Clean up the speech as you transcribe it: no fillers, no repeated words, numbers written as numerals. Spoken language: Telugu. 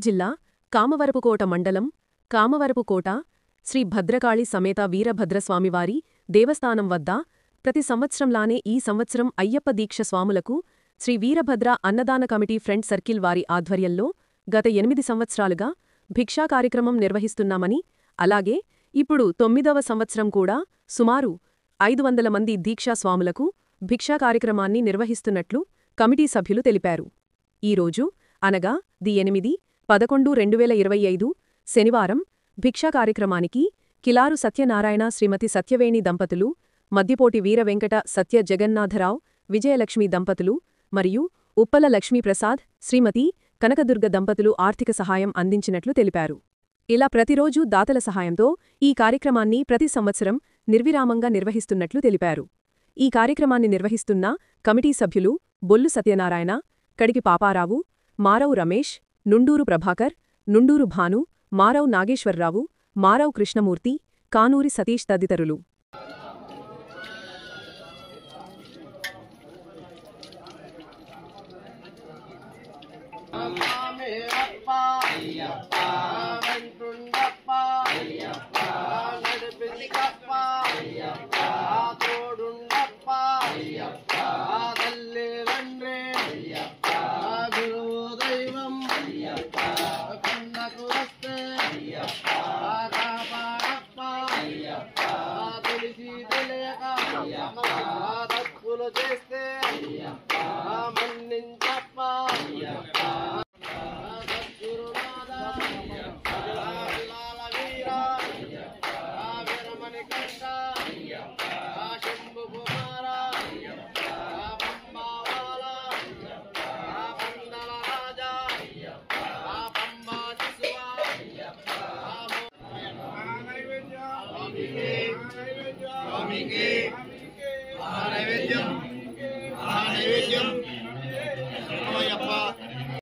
జిల్లా కామవరపుకోట మండలం కామవరపుకోట శ్రీ భద్రకాళి సమేత వీరభద్రస్వామివారి దేవస్థానం వద్ద ప్రతి సంవత్సరంలానే ఈ సంవత్సరం అయ్యప్ప దీక్ష స్వాములకు శ్రీ వీరభద్ర అన్నదాన కమిటీ ఫ్రెండ్ సర్కిల్ వారి ఆధ్వర్యంలో గత 8 సంవత్సరాలుగా భిక్షా కార్యక్రమం నిర్వహిస్తున్నామని, అలాగే ఇప్పుడు 9వ సంవత్సరం కూడా సుమారు 500 మంది దీక్షా స్వాములకు భిక్షా కార్యక్రమాన్ని నిర్వహిస్తున్నట్లు కమిటీ సభ్యులు తెలిపారు. ఈరోజు అనగా ది 8/11/2025 శనివారం భిక్షా కార్యక్రమానికి కిలారు సత్యనారాయణ శ్రీమతి సత్యవేణి దంపతులు, మద్దిపోటి వీర వెంకట సత్య జగన్నాథరావు విజయలక్ష్మి దంపతులు మరియు ఉప్పల లక్ష్మీప్రసాద్ శ్రీమతి కనకదుర్గ దంపతులు ఆర్థిక సహాయం అందించినట్లు తెలిపారు. ఇలా ప్రతిరోజూ దాతల సహాయంతో ఈ కార్యక్రమాన్ని ప్రతి సంవత్సరం నిర్విరామంగా నిర్వహిస్తున్నట్లు తెలిపారు. ఈ కార్యక్రమాన్ని నిర్వహిస్తున్న కమిటీ సభ్యులు బొల్లు సత్యనారాయణ, కడికి పాపారావు, మారవు రమేష్, నుండూరు ప్రభాకర్, నుండూరు భాను, మారవు నాగేశ్వరరావు, మారవు కృష్ణమూర్తి, కానూరి సతీష్ తదితరులు. నైవేద్యం